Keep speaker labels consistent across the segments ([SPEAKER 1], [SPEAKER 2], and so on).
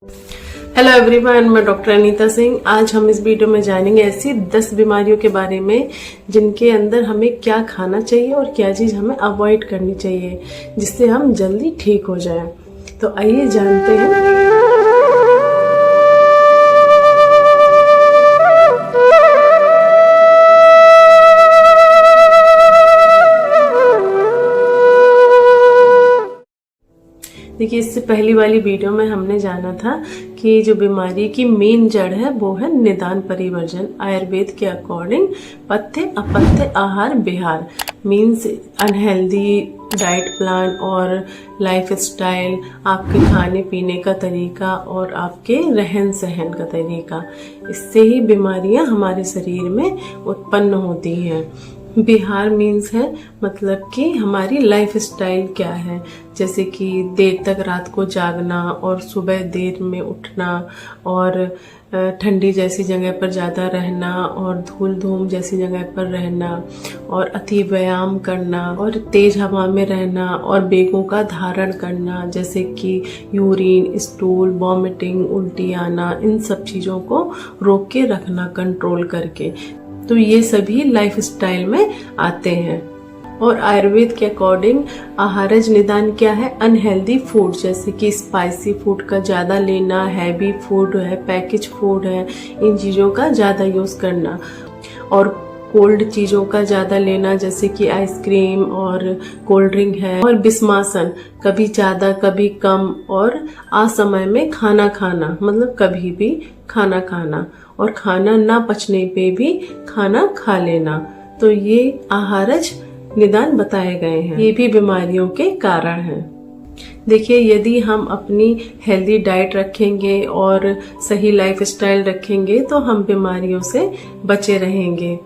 [SPEAKER 1] Hello everyone, मैं doctor Anita Singh. आज हम इस वीडियो में जानेंगे ऐसी 10 बीमारियों के बारे में जिनके अंदर हमें क्या खाना चाहिए और क्या चीज़ हमें अवॉइड करनी चाहिए जिससे हम जल्दी ठीक हो जाएं। तो आइए जानते हैं। देखिए, इससे पहली वाली वीडियो में हमने जाना था कि जो बीमारी की मेन जड़ है वो है निदान परिवर्जन। आयुर्वेद के अकॉर्डिंग पथ्य अपथ्य आहार विहार मीन्स अनहेल्दी डाइट प्लान और लाइफ स्टाइल, आपके खाने पीने का तरीका और आपके रहन सहन का तरीका, इससे ही बीमारियां हमारे शरीर में उत्पन्न होती हैं। बिहार मीन्स है मतलब कि हमारी लाइफ स्टाइल क्या है, जैसे कि देर तक रात को जागना और सुबह देर में उठना और ठंडी जैसी जगह पर ज़्यादा रहना और धूल धूम जैसी जगह पर रहना और अति व्यायाम करना और तेज हवा में रहना और बेगों का धारण करना, जैसे कि यूरिन, स्टूल, वॉमिटिंग, उल्टी आना, इन सब चीज़ों को रोक के रखना कंट्रोल करके। तो ये सभी लाइफ स्टाइल में आते हैं। और आयुर्वेद के अकॉर्डिंग आहारज निदान क्या है? अनहेल्दी फूड, जैसे कि स्पाइसी फूड का ज़्यादा लेना, हैवी फूड है, पैकेज फूड है, इन चीज़ों का ज़्यादा यूज़ करना और कोल्ड चीज़ों का ज़्यादा लेना, जैसे कि आइसक्रीम और कोल्ड ड्रिंक है। और बिस्मासन, कभी ज़्यादा कभी कम और असमय में खाना खाना, मतलब कभी भी खाना खाना और खाना ना पचने पे भी खाना खा लेना। तो ये आहारज निदान बताए गए हैं। ये भी बीमारियों के कारण हैं। देखिए, यदि हम अपनी हेल्दी डाइट रखेंगे और सही लाइफ स्टाइल रखेंगे तो हम बीमारियों से बचे रहेंगे।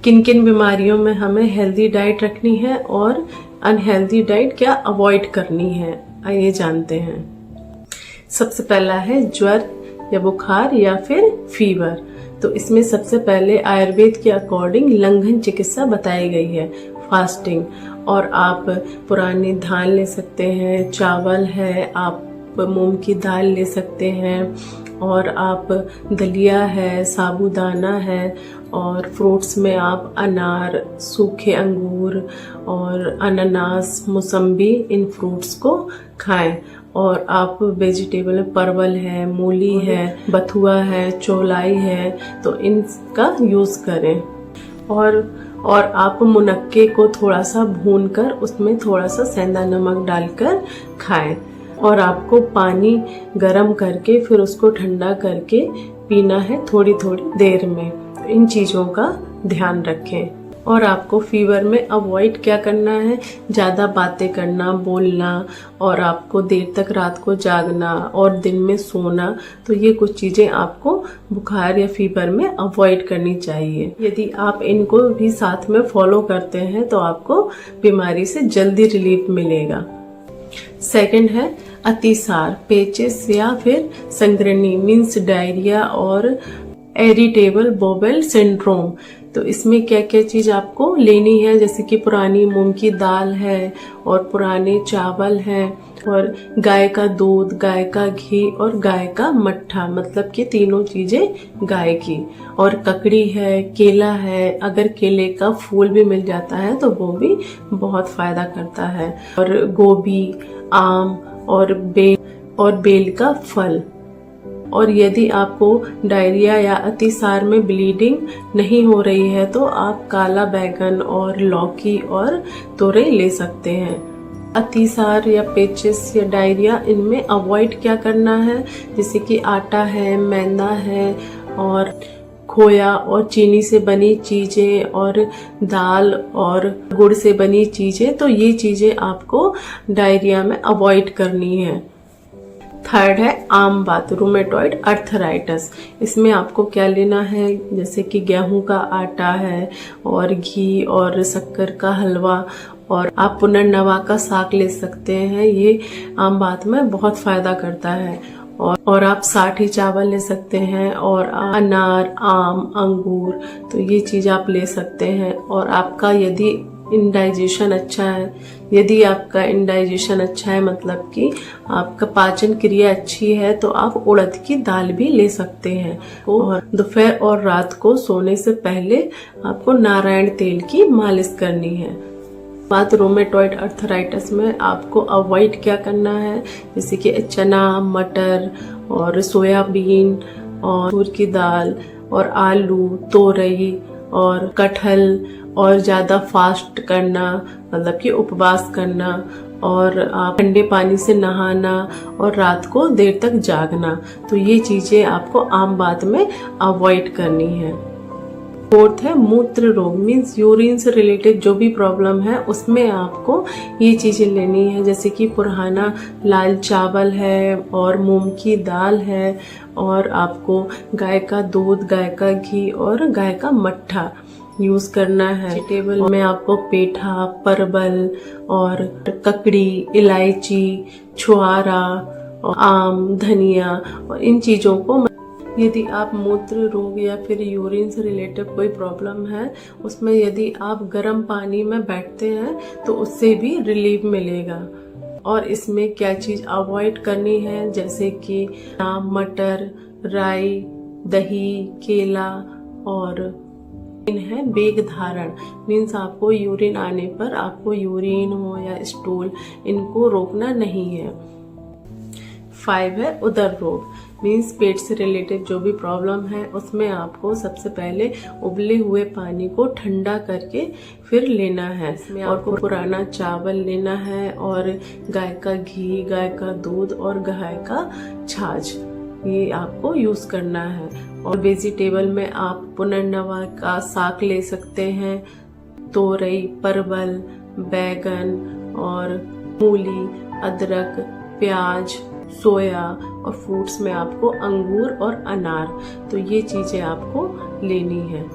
[SPEAKER 1] किन किन बीमारियों में हमें हेल्दी डाइट रखनी है और अनहेल्दी डाइट क्या अवॉइड करनी है, आइए जानते हैं। सबसे पहला है ज्वर या बुखार या फिर फीवर। तो इसमें सबसे पहले आयुर्वेद के अकॉर्डिंग लंघन चिकित्सा बताई गई है, फास्टिंग। और आप पुरानी धान ले सकते हैं, चावल है, आप मूंग की दाल ले सकते हैं और आप दलिया है, साबूदाना है और फ्रूट्स में आप अनार, सूखे अंगूर और अनानास, मौसम्बी, इन फ्रूट्स को खाएं। और आप वेजिटेबल में परवल है, मूली है, बथुआ है, चौलाई है, तो इनका यूज़ करें। और आप मुनक्के को थोड़ा सा भूनकर उसमें थोड़ा सा सेंधा नमक डालकर खाएं। और आपको पानी गर्म करके फिर उसको ठंडा करके पीना है थोड़ी थोड़ी देर में। इन चीज़ों का ध्यान रखें। और आपको फीवर में अवॉइड क्या करना है? ज़्यादा बातें करना, बोलना और आपको देर तक रात को जागना और दिन में सोना। तो ये कुछ चीज़ें आपको बुखार या फीवर में अवॉइड करनी चाहिए। यदि आप इनको भी साथ में फॉलो करते हैं तो आपको बीमारी से जल्दी रिलीफ मिलेगा। सेकंड है अतिसार, पेचिस या फिर संग्रहणी मीन्स डायरिया और इरिटेबल बोवेल सिंड्रोम। तो इसमें क्या क्या चीज आपको लेनी है, जैसे कि पुरानी मूंग की दाल है और पुराने चावल है और गाय का दूध, गाय का घी और गाय का मट्ठा, मतलब कि तीनों चीजें गाय की। और ककड़ी है, केला है, अगर केले का फूल भी मिल जाता है तो वो भी बहुत फायदा करता है। और गोभी, आम और बेल का फल। और यदि आपको डायरिया या अतिसार में ब्लीडिंग नहीं हो रही है तो आप काला बैगन और लौकी और तोरई ले सकते हैं। अतिसार या पेचिस या डायरिया, इनमें अवॉइड क्या करना है? जैसे कि आटा है, मैदा है और खोया और चीनी से बनी चीजें और दाल और गुड़ से बनी चीजें, तो ये चीजें आपको डायरिया में अवॉइड करनी है। थर्ड है आम बात, रूमेटॉइड अर्थराइटिस। इसमें आपको क्या लेना है? जैसे कि गेहूं का आटा है और घी और शक्कर का हलवा और आप पुनर्नवा का साग ले सकते हैं। ये आम बात में बहुत फायदा करता है। और आप साठी चावल ले सकते हैं और अनार, आम, अंगूर, तो ये चीज आप ले सकते हैं। और आपका यदि इंडाइजेशन अच्छा है। यदि आपका इंडाइजेशन अच्छा है मतलब कि आपका पाचन क्रिया अच्छी है तो आप उड़द की दाल भी ले सकते हैं। और दोपहर और रात को सोने से पहले आपको नारायण तेल की मालिश करनी है। बात रोमेटॉइड अर्थराइटिस में आपको अवॉइड क्या करना है, जैसे कि चना, मटर और सोयाबीन और तूर की दाल और आलू, तोरई और कटहल, और ज्यादा फास्ट करना मतलब कि उपवास करना, और आप ठंडे पानी से नहाना और रात को देर तक जागना। तो ये चीजें आपको आम बात में अवॉइड करनी है। फोर्थ है मूत्र रोग, मीन्स यूरिन से रिलेटेड जो भी प्रॉब्लम है उसमें आपको ये चीजें लेनी है, जैसे कि पुराना लाल चावल है और मूंग की दाल है, और आपको गाय का दूध, गाय का घी और गाय का मट्ठा यूज करना है। टेबल में आपको पेठा, परवल और ककड़ी, इलायची, छुआरा, आम, धनिया और इन चीजों को, यदि आप मूत्र रोग या फिर यूरिन से रिलेटेड कोई प्रॉब्लम है उसमें यदि आप गर्म पानी में बैठते हैं तो उससे भी रिलीफ मिलेगा। और इसमें क्या चीज अवॉइड करनी है, जैसे कि मटर, राई, दही, केला और है बेग धारण, मीन्स आपको यूरिन आने पर आपको यूरिन हो या स्टूल इनको रोकना नहीं है। 5 है उदर रोग, मीन्स पेट से रिलेटेड जो भी प्रॉब्लम है उसमें आपको सबसे पहले उबले हुए पानी को ठंडा करके फिर लेना है। इसमें आपको पुराना चावल लेना है और गाय का घी, गाय का दूध और गाय का छाछ ये आपको यूज करना है। और वेजिटेबल में आप पुनर्नवा का साग ले सकते हैं, तोरई, परवल, बैगन और मूली, अदरक, प्याज, सोया, और फ्रूट्स में आपको अंगूर और अनार। तो ये चीजें आपको लेनी है।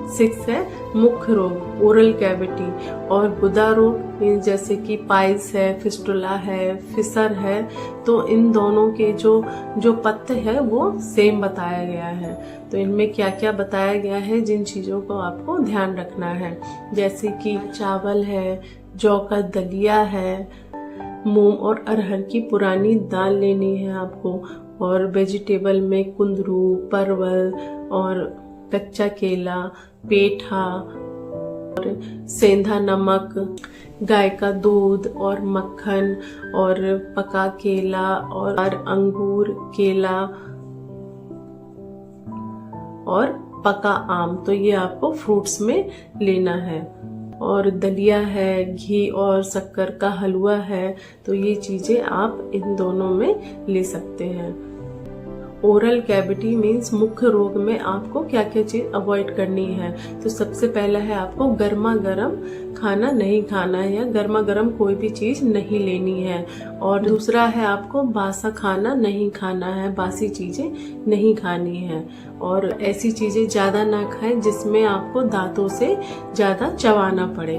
[SPEAKER 1] 6 है मुख्य रोग, ओरल कैविटी और गुदा रोग, मीन्स जैसे कि पाइल्स है, फिस्टुला है, फिसर है। तो इन दोनों के जो पत्ते हैं वो सेम बताया गया है। तो इनमें क्या क्या बताया गया है, जिन चीजों को आपको ध्यान रखना है, जैसे कि चावल है, जौ का दलिया है, मूंग और अरहर की पुरानी दाल लेनी है आपको, और वेजिटेबल में कुंदरू, परवल और कच्चा केला, पेठा और सेंधा नमक, गाय का दूध और मक्खन और पका केला और अंगूर, केला और पका आम। तो ये आपको फ्रूट्स में लेना है। और दलिया है, घी और शक्कर का हलवा है। तो ये चीजें आप इन दोनों में ले सकते हैं। ओरल कैविटी मीन्स मुख्य रोग में आपको क्या क्या चीज अवॉइड करनी है। तो सबसे पहला है आपको गर्मा गर्म खाना नहीं खाना है, या गर्मा गर्म कोई भी चीज नहीं लेनी है। और दूसरा है आपको बासा खाना नहीं खाना है, बासी चीजें नहीं खानी है। और ऐसी चीजें ज्यादा ना खाएं जिसमें आपको दांतों से ज्यादा चबाना पड़े।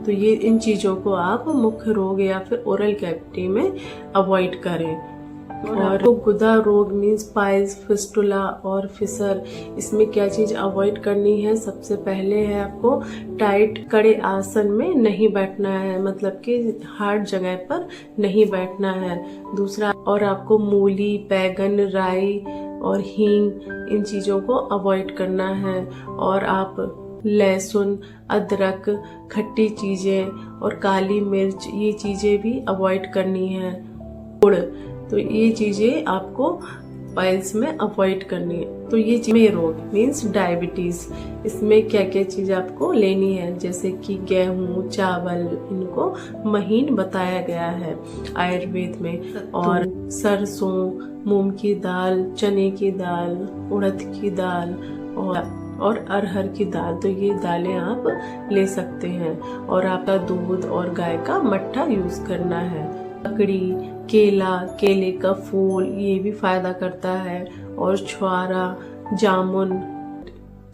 [SPEAKER 1] तो ये इन चीजों को आप मुख्य रोग या फिर ओरल कैविटी में अवॉइड करें। और गुदा रोग मीन्स पाइल्स, फिस्टुला और फिसर, इसमें क्या चीज अवॉइड करनी है। सबसे पहले है आपको टाइट कड़े आसन में नहीं बैठना है, मतलब कि हार्ड जगह पर नहीं बैठना है। दूसरा, और आपको मूली, बैगन, राई और हींग इन चीजों को अवॉइड करना है। और आप लहसुन, अदरक, खट्टी चीजें और काली मिर्च ये चीजें भी अवॉइड करनी है। गुड़, तो ये चीजें आपको पाइल्स में अवॉइड करनी है। तो ये चीजें रोग मीन्स डायबिटीज, इसमें क्या क्या चीज आपको लेनी है, जैसे कि गेहूं, चावल, इनको महीन बताया गया है आयुर्वेद में। और सरसों, मूंग की दाल, चने की दाल, उड़द की दाल और अरहर की दाल, तो ये दालें आप ले सकते हैं। और आपका दूध और गाय का मट्ठा यूज करना है। ककड़ी, केला, केले का फूल ये भी फायदा करता है, और छुआरा, जामुन।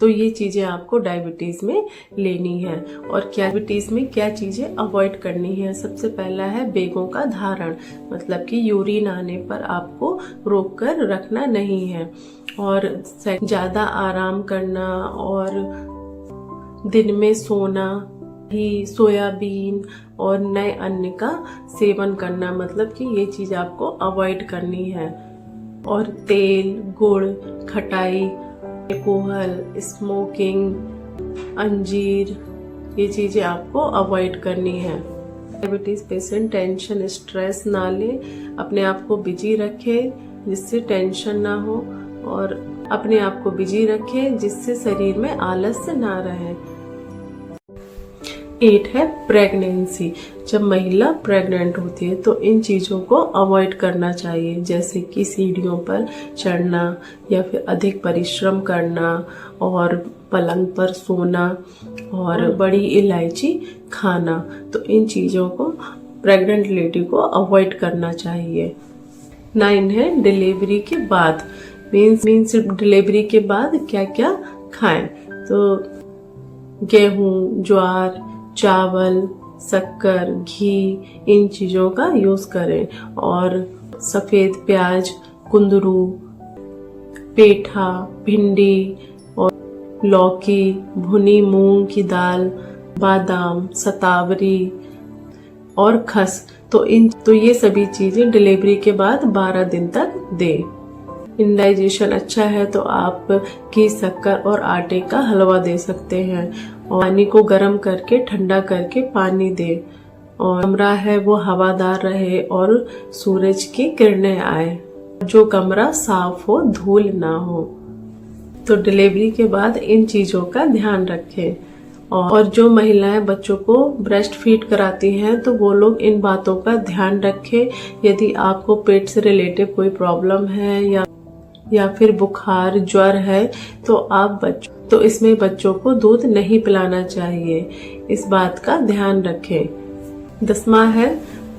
[SPEAKER 1] तो ये चीजें आपको डायबिटीज में लेनी है। और डायबिटीज में क्या चीजें अवॉइड करनी है, सबसे पहला है बेगों का धारण, मतलब कि यूरिन आने पर आपको रोक कर रखना नहीं है। और ज्यादा आराम करना और दिन में सोना ही, सोयाबीन और नए अन्न का सेवन करना, मतलब कि ये चीज आपको अवॉइड करनी है। और तेल, गुड़, खटाई, अल्कोहल, स्मोकिंग, अंजीर, ये चीजें आपको अवॉइड करनी है। डायबिटीज पेशेंट टेंशन स्ट्रेस ना ले, अपने आप को बिजी रखे जिससे टेंशन ना हो, और अपने आप को बिजी रखे जिससे शरीर में आलस्य ना रहे। 8 है प्रेगनेंसी। जब महिला प्रेग्नेंट होती है तो इन चीज़ों को अवॉइड करना चाहिए, जैसे कि सीढ़ियों पर चढ़ना या फिर अधिक परिश्रम करना और पलंग पर सोना और बड़ी इलायची खाना। तो इन चीज़ों को प्रेग्नेंट लेडी को अवॉइड करना चाहिए। 9 है डिलीवरी के बाद। मीन्स डिलीवरी के बाद क्या क्या खाएं। तो गेहूं, ज्वार, चावल, शक्कर, घी, इन चीजों का यूज करें। और सफेद प्याज, कुंदरू, पेठा, भिंडी और लौकी, भुनी मूंग की दाल, बादाम, शतावरी और खस। तो ये सभी चीजें डिलीवरी के बाद 12 दिन तक दे। इंडाइजेशन अच्छा है तो आप घी, शक्कर और आटे का हलवा दे सकते हैं। और पानी को गर्म करके ठंडा करके पानी दे। और कमरा है वो हवादार रहे और सूरज की किरणें आए। जो कमरा साफ हो, धूल ना हो। तो डिलीवरी के बाद इन चीजों का ध्यान रखें। और जो महिलाएं बच्चों को ब्रेस्ट फीड कराती हैं तो वो लोग इन बातों का ध्यान रखें। यदि आपको पेट से रिलेटेड कोई प्रॉब्लम है या फिर बुखार, ज्वर है तो इसमें बच्चों को दूध नहीं पिलाना चाहिए। इस बात का ध्यान रखें। 10वां है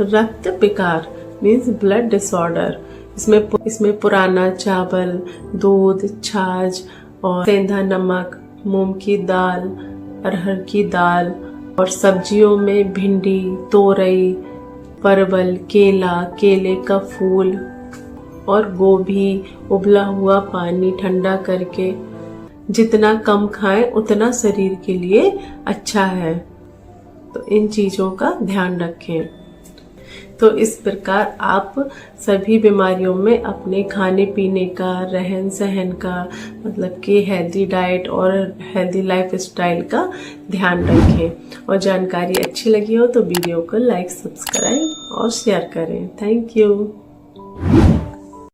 [SPEAKER 1] रक्त विकार, मीन्स ब्लड डिसऑर्डर। इसमें पुराना चावल, दूध, छाछ और सेंधा नमक, मूंग की दाल, अरहर की दाल और सब्जियों में भिंडी, तोरई, परवल, केला, केले का फूल और गोभी, उबला हुआ पानी ठंडा करके जितना कम खाएं उतना शरीर के लिए अच्छा है। तो इन चीजों का ध्यान रखें। तो इस प्रकार आप सभी बीमारियों में अपने खाने पीने का, रहन सहन का, मतलब कि हेल्दी डाइट और हेल्दी लाइफ स्टाइल का ध्यान रखें। और जानकारी अच्छी लगी हो तो वीडियो को लाइक, सब्सक्राइब और शेयर करें। Thank you.